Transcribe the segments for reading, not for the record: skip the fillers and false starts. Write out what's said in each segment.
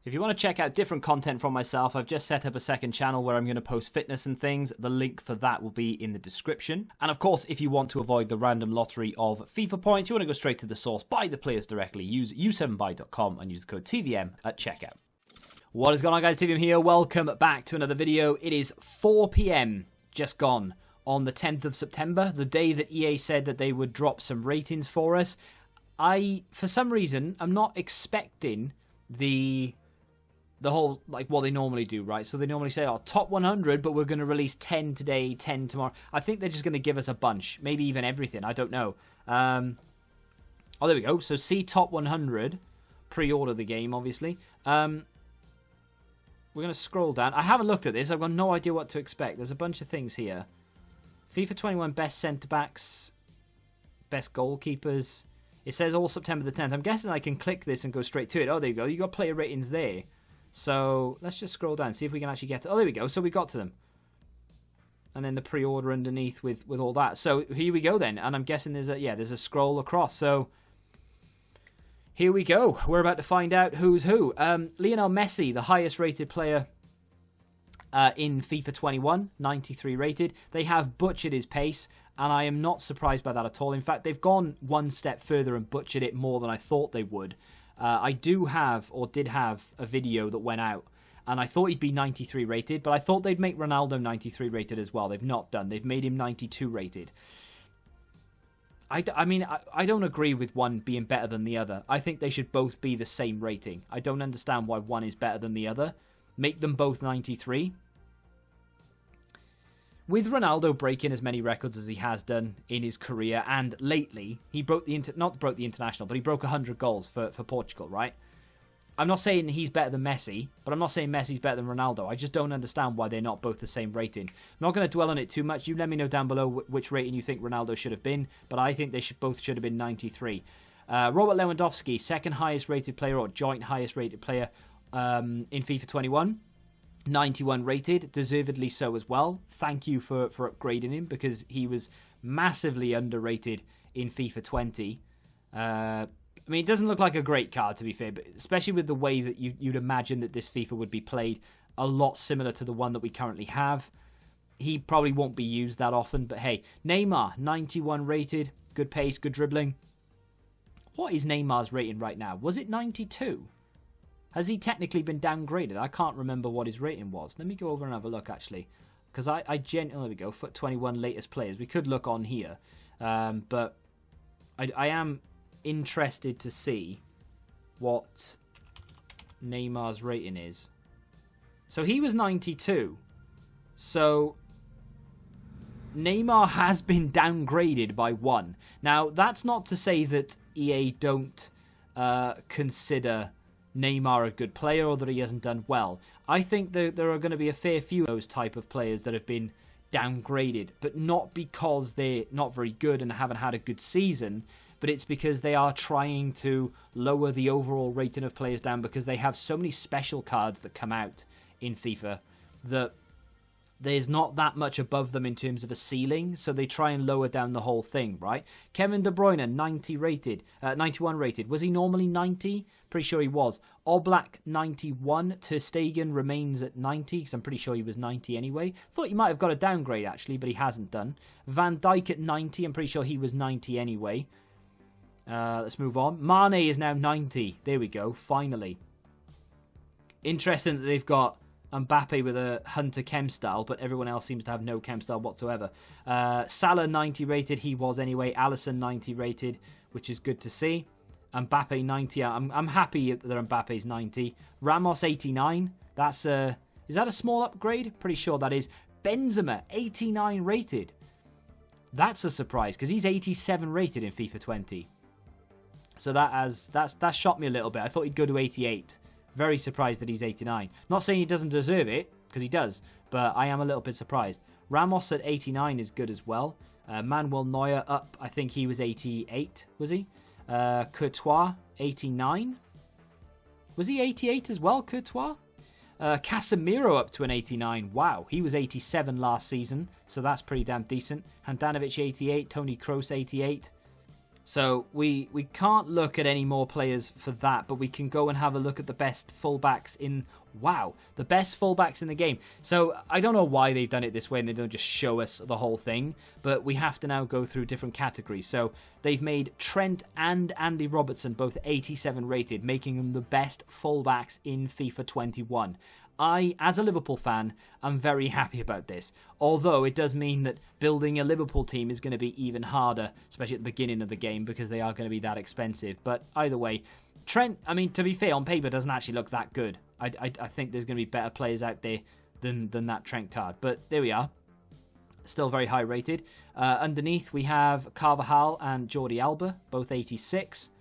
If you want to check out different content from myself, I've just set up a second channel where I'm going to post fitness and things. The link for that will be in the description. And of course, if you want to avoid the random lottery of FIFA points, you want to go straight to the source, buy the players directly, use u7buy.com and use the code TVM at checkout. What is going on, guys? TVM here. Welcome back to another video. It is 4 PM just gone on the 10th of September, the day that EA said that they would drop some ratings for us. For some reason, I'm not expecting the whole, like, what they normally do, right? So they normally say, oh, top 100, but we're going to release 10 today, 10 tomorrow. I think they're just going to give us a bunch, maybe even everything. I don't know. Oh, there we go. So see top 100, pre-order the game, obviously. We're going to scroll down. I haven't looked at this. I've got no idea what to expect. There's a bunch of things here. FIFA 21 best centre-backs, best goalkeepers. It says all September the 10th. I'm guessing I can click this and go straight to it. Oh, there you go. You got player ratings there. So let's just scroll down, see if we can actually get to... Oh, there we go. So we got to them. And then the pre-order underneath with all that. So here we go then. And I'm guessing there's a scroll across. So here we go. We're about to find out who's who. Lionel Messi, the highest rated player in FIFA 21, 93 rated. They have butchered his pace, and I am not surprised by that at all. In fact, they've gone one step further and butchered it more than I thought they would. I did have a video that went out, and I thought he'd be 93 rated, but I thought they'd make Ronaldo 93 rated as well. They've not done. They've made him 92 rated. I mean, I don't agree with one being better than the other. I think they should both be the same rating. I don't understand why one is better than the other. Make them both 93. With Ronaldo breaking as many records as he has done in his career, and lately, he broke not broke the international, but he broke 100 goals for Portugal, right? I'm not saying he's better than Messi, but I'm not saying Messi's better than Ronaldo. I just don't understand why they're not both the same rating. I'm not going to dwell on it too much. You let me know down below which rating you think Ronaldo should have been, but I think they both should have been 93. Robert Lewandowski, second highest rated player, or joint highest rated player in FIFA 21. 91 rated, deservedly so as well. Thank you for upgrading him, because he was massively underrated in FIFA 20. I mean, it doesn't look like a great card, to be fair, but especially with the way that you'd imagine that this FIFA would be played, a lot similar to the one that we currently have. He probably won't be used that often, but hey. Neymar, 91 rated, good pace, good dribbling. What is Neymar's rating right now? Was it 92? Has he technically been downgraded? I can't remember what his rating was. Let me go over and have a look, actually. Because I genuinely... There we go. Foot 21 latest players. We could look on here. But I am interested to see what Neymar's rating is. So he was 92. So Neymar has been downgraded by 1. Now, that's not to say that EA don't consider Neymar a good player, or that he hasn't done well. I think there are going to be a fair few of those type of players that have been downgraded, but not because they're not very good and haven't had a good season, but it's because they are trying to lower the overall rating of players down, because they have so many special cards that come out in FIFA that there's not that much above them in terms of a ceiling, so they try and lower down the whole thing, right? Kevin De Bruyne, 91 rated. Was he normally 90? Pretty sure he was. Oblak, 91. Ter Stegen remains at 90, because I'm pretty sure he was 90 anyway. Thought he might have got a downgrade, actually, but he hasn't done. Van Dijk at 90. I'm pretty sure he was 90 anyway. Let's move on. Mane is now 90. There we go, finally. Interesting that they've got Mbappe with a Hunter Chem style, but everyone else seems to have no Chem style whatsoever. Salah 90 rated, he was anyway. Alisson 90 rated, which is good to see. Mbappe 90, I'm happy that Mbappe's 90. Ramos 89, is that a small upgrade? Pretty sure that is. Benzema 89 rated. That's a surprise, because he's 87 rated in FIFA 20. So that shocked me a little bit. I thought he'd go to 88. Very surprised that he's 89. Not saying he doesn't deserve it, because he does, but I am a little bit surprised. Ramos at 89 is good as well. Manuel Neuer up, I think he was 88, was he? Courtois, 89. Was he 88 as well, Courtois? Casemiro up to an 89. Wow, he was 87 last season, so that's pretty damn decent. Handanovic 88, Toni Kroos 88. So we can't look at any more players for that, but we can go and have a look at the best fullbacks in... Wow, the best fullbacks in the game. So I don't know why they've done it this way and they don't just show us the whole thing, but we have to now go through different categories. So they've made Trent and Andy Robertson both 87 rated, making them the best fullbacks in FIFA 21. I, as a Liverpool fan, am very happy about this. Although it does mean that building a Liverpool team is going to be even harder, especially at the beginning of the game, because they are going to be that expensive. But either way, Trent, I mean, to be fair, on paper doesn't actually look that good. I think there's going to be better players out there than that Trent card. But there we are. Still very high rated. Underneath, we have Carvajal and Jordi Alba, both 86.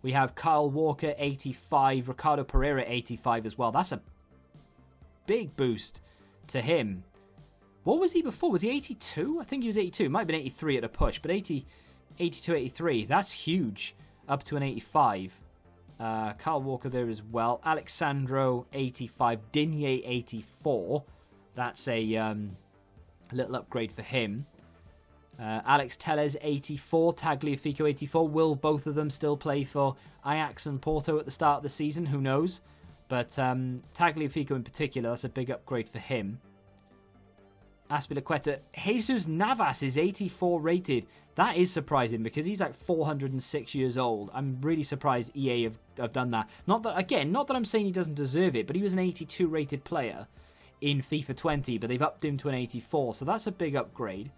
We have Kyle Walker, 85. Ricardo Pereira, 85 as well. That's a big boost to him. What was he before? Was he 82? I think he was 82. Might have been 83 at a push, but 82, 83. That's huge. Up to an 85. Kyle Walker there as well. Alexandro, 85. Digne, 84. That's a little upgrade for him. Alex Telles, 84. Tagliafico, 84. Will both of them still play for Ajax and Porto at the start of the season? Who knows? But Tagliafico in particular, that's a big upgrade for him. Azpilicueta. Jesus Navas is 84 rated. That is surprising because he's like 406 years old. I'm really surprised EA have done that. Not that I'm saying he doesn't deserve it, but he was an 82 rated player in FIFA 20, but they've upped him to an 84, so that's a big upgrade.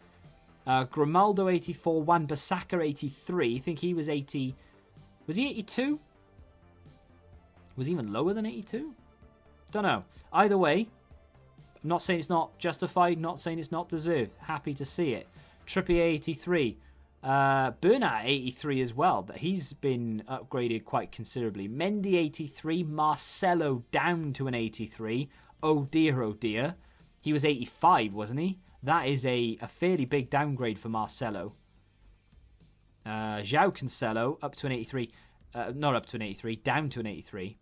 Grimaldo 84, Wan-Bissaka 83. I think he was 80. Was he 82? Was he even lower than 82? Don't know. Either way, I'm not saying it's not justified, not saying it's not deserved. Happy to see it. Trippier 83. Bernat 83 as well. He's been upgraded quite considerably. Mendy 83. Marcelo down to an 83. Oh dear, oh dear. He was 85, wasn't he? That is a fairly big downgrade for Marcelo. João Cancelo up to an 83. Not up to an 83, down to an 83.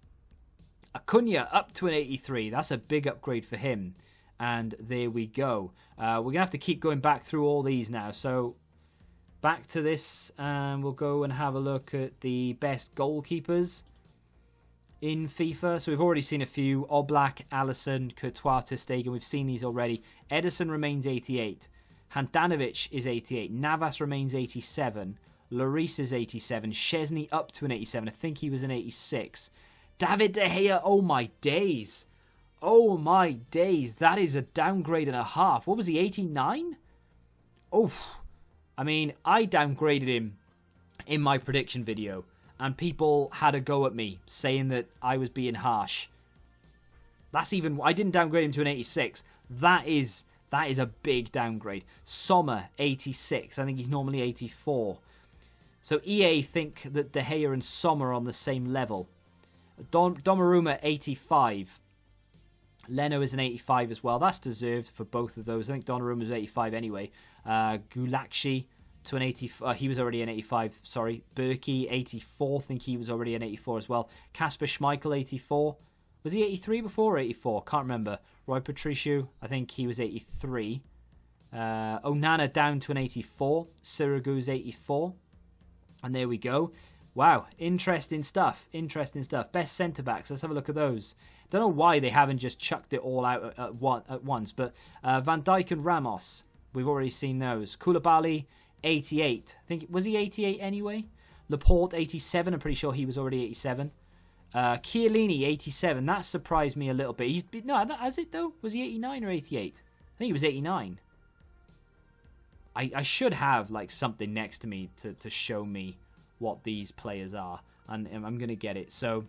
Acuna up to an 83. That's a big upgrade for him. And there we go. We're going to have to keep going back through all these now. So back to this, and we'll go and have a look at the best goalkeepers in FIFA. So we've already seen a few. Oblak, Alisson, Courtois, Ter Stegen. We've seen these already. Ederson remains 88. Handanovic is 88. Navas remains 87. Lloris is 87. Szczesny up to an 87. I think he was an 86. David De Gea, oh my days. Oh my days. That is a downgrade and a half. What was he, 89? Oof. I mean, I downgraded him in my prediction video, and people had a go at me saying that I was being harsh. That's even... I didn't downgrade him to an 86. That is a big downgrade. Sommer, 86. I think he's normally 84. So EA think that De Gea and Sommer are on the same level. Donnarumma, 85. Leno is an 85 as well. That's deserved for both of those. I think Donnarumma was 85 anyway. Gulakshi to an 80. He was already an 85. Sorry. Berkey, 84. I think he was already an 84 as well. Kasper Schmeichel, 84. Was he 83 before or 84? Can't remember. Roy Patricio, I think he was 83. Onana down to an 84. Sirigu's 84. And there we go. Wow, interesting stuff. Interesting stuff. Best centre-backs. Let's have a look at those. Don't know why they haven't just chucked it all out at once. But Van Dijk and Ramos, we've already seen those. Koulibaly, 88. I think, was he 88 anyway? Laporte, 87. I'm pretty sure he was already 87. Chiellini, 87. That surprised me a little bit. No, has it though? Was he 89 or 88? I think he was 89. I should have like something next to me to show me what these players are, and I'm going to get it. So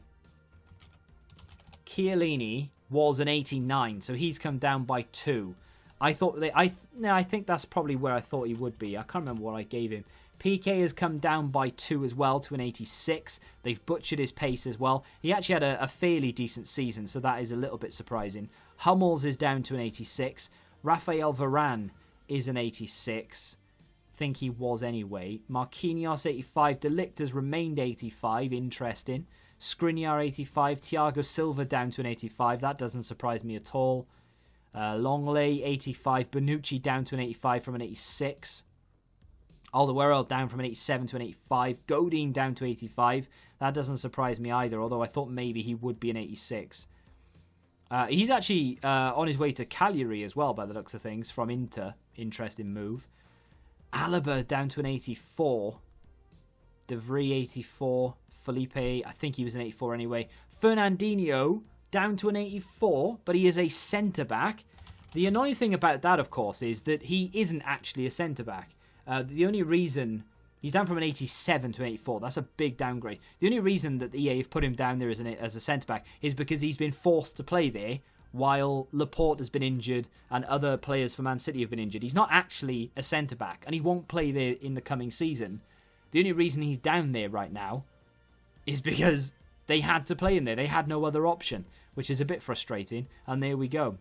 Chiellini was an 89, so he's come down by 2. I think that's probably where I thought he would be. I can't remember what I gave him. PK has come down by 2 as well to an 86. They've butchered his pace as well. He actually had a fairly decent season, so that is a little bit surprising. Hummels is down to an 86. Rafael Varane is an 86. Think he was anyway. Marquinhos 85. De Ligt has remained 85. Interesting. Skriniar 85. Thiago Silva down to an 85. That doesn't surprise me at all. Longley 85. Bonucci down to an 85 from an 86. Alderweireld down from an 87 to an 85. Godin down to 85. That doesn't surprise me either, although I thought maybe he would be an 86. He's actually on his way to Cagliari as well, by the looks of things, from Inter. Interesting move. Alaba down to an 84. De Vries 84. Felipe, I think he was an 84 anyway. Fernandinho down to an 84, but he is a centre-back. The annoying thing about that, of course, is that he isn't actually a centre-back. The only reason... He's down from an 87 to an 84. That's a big downgrade. The only reason that EA have put him down there as a centre-back is because he's been forced to play there while Laporte has been injured and other players for Man City have been injured. He's not actually a centre-back, and he won't play there in the coming season. The only reason he's down there right now is because they had to play him there. They had no other option, which is a bit frustrating. And there we go.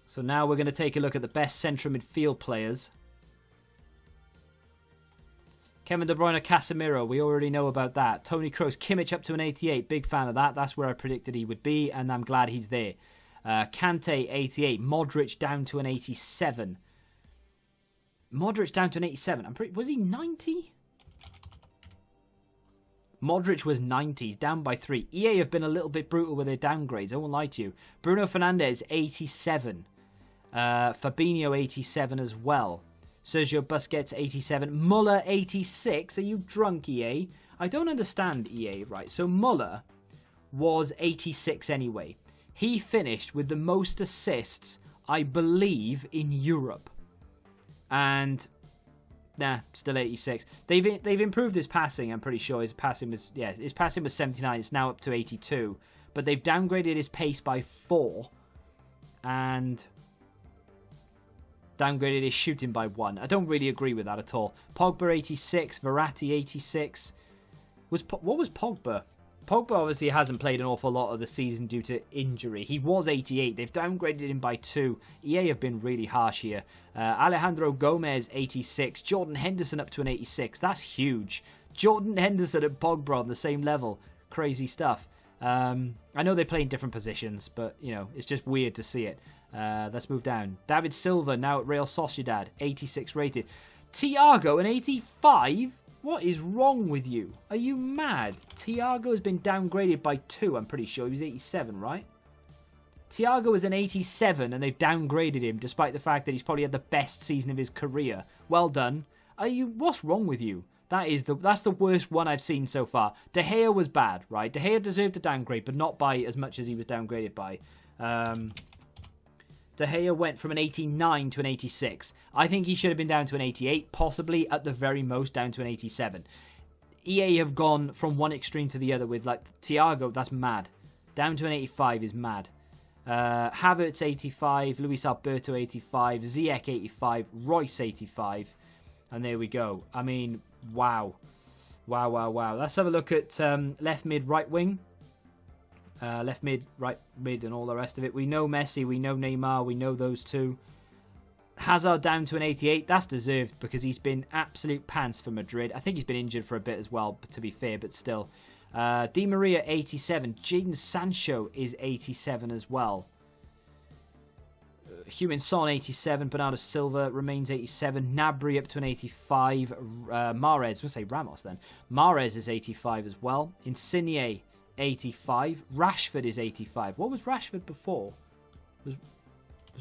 So now we're going to take a look at the best central midfield players. Kevin De Bruyne, Casemiro, we already know about that. Toni Kroos, Kimmich up to an 88. Big fan of that. That's where I predicted he would be, and I'm glad he's there. Kante, 88. Modric down to an 87. Modric down to an 87. Was he 90? Modric was 90, down by 3. EA have been a little bit brutal with their downgrades, I won't lie to you. Bruno Fernandes, 87. Fabinho, 87 as well. Sergio Busquets, 87. Muller, 86. Are you drunk, EA? I don't understand, EA, right? So Muller was 86 anyway. He finished with the most assists, I believe, in Europe. And... nah, still 86. They've improved his passing, I'm pretty sure. His passing was 79. It's now up to 82. But they've downgraded his pace by 4. And... downgraded his shooting by 1. I don't really agree with that at all. Pogba 86, Verratti 86. What was Pogba? Pogba obviously hasn't played an awful lot of the season due to injury. He was 88. They've downgraded him by 2. EA have been really harsh here. Alejandro Gomez 86. Jordan Henderson up to an 86. That's huge. Jordan Henderson and Pogba on the same level. Crazy stuff. I know they play in different positions, but you know it's just weird to see it. Let's move down. David Silva now at Real Sociedad, 86 rated. Thiago, an 85? What is wrong with you? Are you mad? Thiago has been downgraded by 2, I'm pretty sure. He was 87, right? Thiago is an 87 and they've downgraded him despite the fact that he's probably had the best season of his career. Well done. What's wrong with you? That's the worst one I've seen so far. De Gea was bad, right? De Gea deserved a downgrade, but not by as much as he was downgraded by. De Gea went from an 89 to an 86. I think he should have been down to an 88, possibly at the very most down to an 87. EA have gone from one extreme to the other with like Thiago, that's mad. Down to an 85 is mad. Havertz 85, Luis Alberto 85, Ziyech 85, Royce 85. And there we go. I mean, wow. Wow. Let's have a look at left mid, right wing. Left mid, right mid, and all the rest of it. We know Messi, we know Neymar, we know those two. Hazard down to an 88. That's deserved because he's been absolute pants for Madrid. I think he's been injured for a bit as well, to be fair, but still. Di Maria, 87. Jadon Sancho is 87 as well. Heung-min Son, 87. Bernardo Silva remains 87. Gnabry up to an 85. Mahrez, we'll say Ramos then. Mahrez is 85 as well. Insigne, 85. Rashford is 85. What was Rashford before? Was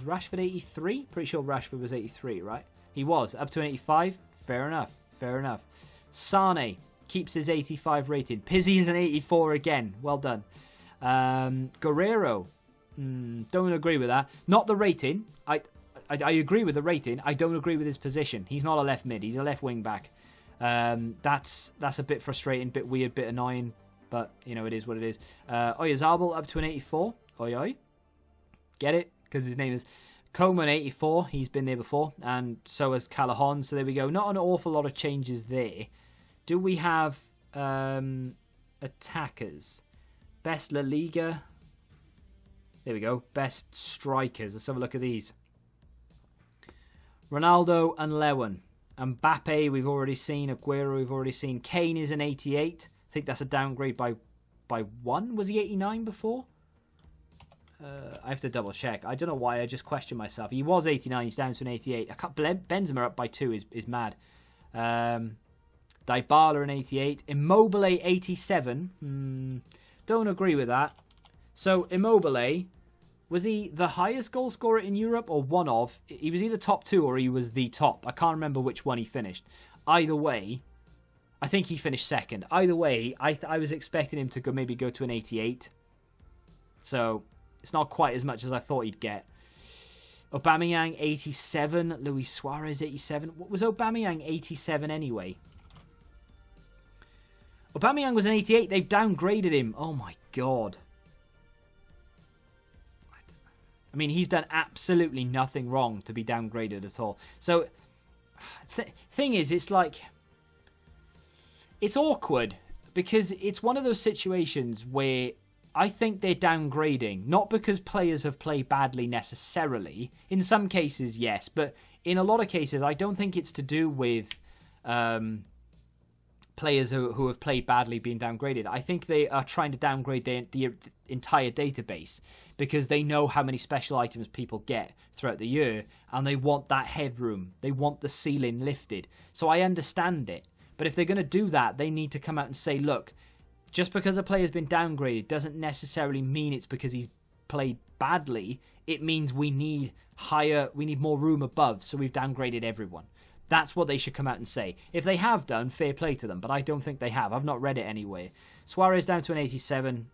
Rashford 83? Pretty sure Rashford was 83, right? He was. Up to an 85. Fair enough. Sane keeps his 85 rating. Pizzi is an 84 again. Well done. Guerrero. Don't agree with that. Not the rating. I agree with the rating. I don't agree with his position. He's not a left mid. He's a left wing back. That's a bit frustrating, bit weird, bit annoying. But, you know, it is what it is. Oyarzabal up to an 84. Oi. Get it? Because his name is Coman, 84. He's been there before. And so has Callahan. So there we go. Not an awful lot of changes there. Do we have attackers? Best La Liga. There we go. Best strikers. Let's have a look at these. Ronaldo and Lewin. Mbappe, we've already seen. Aguero, we've already seen. Kane is an 88. I think that's a downgrade by 1. Was he 89 before? I have to double check. I don't know why. I just question myself. He was 89. He's down to an 88. Benzema up by 2 is mad. Dybala an 88. Immobile 87. Don't agree with that. So Immobile, was he the highest goal scorer in Europe or one of? He was either top 2 or he was the top. I can't remember which one he finished. Either way, I think he finished second. Either way, I was expecting him to maybe go to an 88. So it's not quite as much as I thought he'd get. Aubameyang 87. Luis Suarez 87. What was Aubameyang 87 anyway? Aubameyang was an 88. They've downgraded him. Oh my god. I mean, he's done absolutely nothing wrong to be downgraded at all. So, thing is, it's like, it's awkward because it's one of those situations where I think they're downgrading, not because players have played badly necessarily. In some cases, yes, but in a lot of cases, I don't think it's to do with players who have played badly being downgraded. I think they are trying to downgrade the entire database because they know how many special items people get throughout the year and they want that headroom. They want the ceiling lifted. So I understand it. But if they're going to do that, they need to come out and say, look, just because a player's been downgraded doesn't necessarily mean it's because he's played badly. It means we need more room above, so we've downgraded everyone. That's what they should come out and say. If they have done, fair play to them, but I don't think they have. I've not read it anywhere. Suarez down to an 87.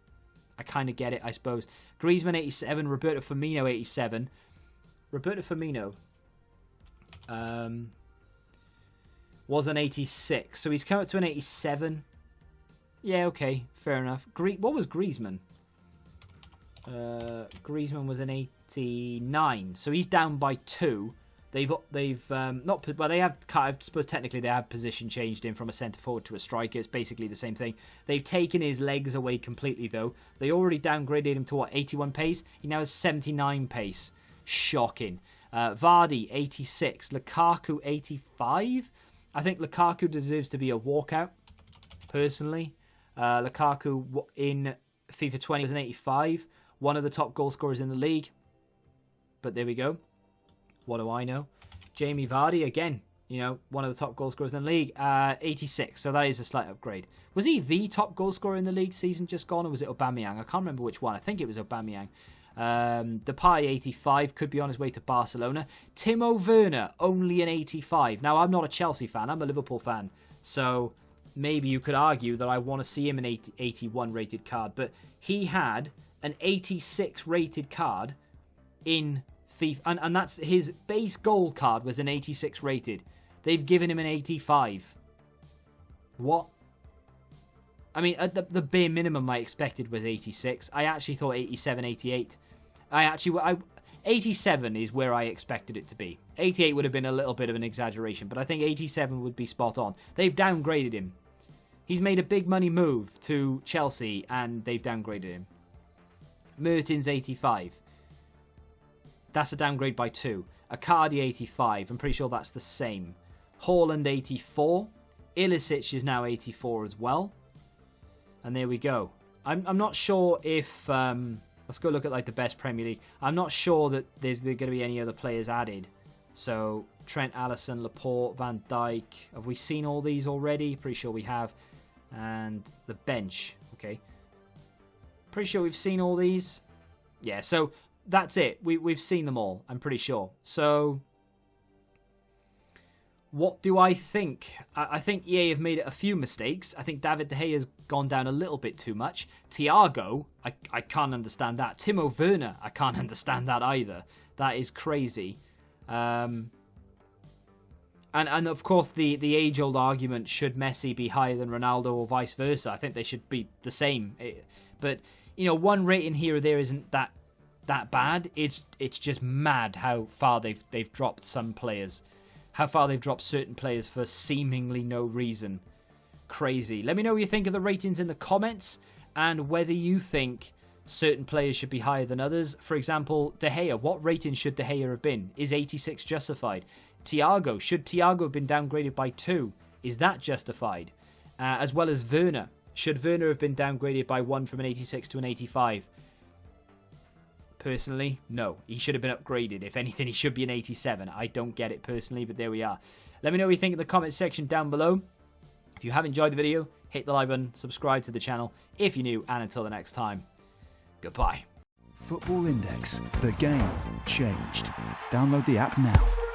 I kind of get it, I suppose. Griezmann 87. Roberto Firmino 87. Roberto Firmino was an 86. So he's come up to an 87. Yeah, okay. Fair enough. What was Griezmann? Griezmann was an 89. So he's down by 2. They've not, well, they have, I suppose technically they have position changed him from a centre forward to a striker. It's basically the same thing. They've taken his legs away completely though. They already downgraded him to what, 81 pace? He now has 79 pace. Shocking. Vardy 86, Lukaku 85. I think Lukaku deserves to be a walkout, personally. Lukaku in FIFA 20 was an 85, one of the top goal scorers in the league. But there we go. What do I know? Jamie Vardy, again, one of the top goal scorers in the league, 86. So that is a slight upgrade. Was he the top goal scorer in the league season just gone, or was it Aubameyang? I can't remember which one. I think it was Aubameyang. Depay, 85, could be on his way to Barcelona. Timo Werner, only an 85. Now, I'm not a Chelsea fan. I'm a Liverpool fan. So maybe you could argue that I want to see him an 81 rated card. But he had an 86 rated card in FIFA, and that's his base gold card was an 86 rated. They've given him an 85. What? I mean, at the bare minimum I expected was 86. I actually thought 87, 88. 87 is where I expected it to be. 88 would have been a little bit of an exaggeration, but I think 87 would be spot on. They've downgraded him. He's made a big money move to Chelsea, and they've downgraded him. Mertens, 85. That's a downgrade by 2. Icardi 85. I'm pretty sure that's the same. Haaland 84. Ilicic is now 84 as well. And there we go. I'm not sure if... let's go look at the best Premier League. I'm not sure that there's going to be any other players added. So Trent, Alisson, Laporte, Van Dijk. Have we seen all these already? Pretty sure we have. And the bench. Okay. Pretty sure we've seen all these. Yeah, so... that's it. We've seen them all, I'm pretty sure. So, what do I think? I think EA have made a few mistakes. I think David De Gea has gone down a little bit too much. Thiago, I can't understand that. Timo Werner, I can't understand that either. That is crazy. And of course, the age-old argument, should Messi be higher than Ronaldo or vice versa? I think they should be the same. But, one rating here or there isn't that bad. It's just mad how far they've dropped some players, how far they've dropped certain players for seemingly no reason. Crazy. Let me know what you think of the ratings in the comments and whether you think certain players should be higher than others. For example, De Gea, what rating should De Gea have been? Is 86 justified? Thiago, should Thiago have been downgraded by 2? Is that justified? As well as Werner, should Werner have been downgraded by 1 from an 86 to an 85? Personally, no. He should have been upgraded. If anything, he should be an 87. I don't get it personally, but there we are. Let me know what you think in the comment section down below. If you have enjoyed the video, hit the like button, subscribe to the channel if you're new, and until the next time, goodbye. Football Index. The game changed. Download the app now.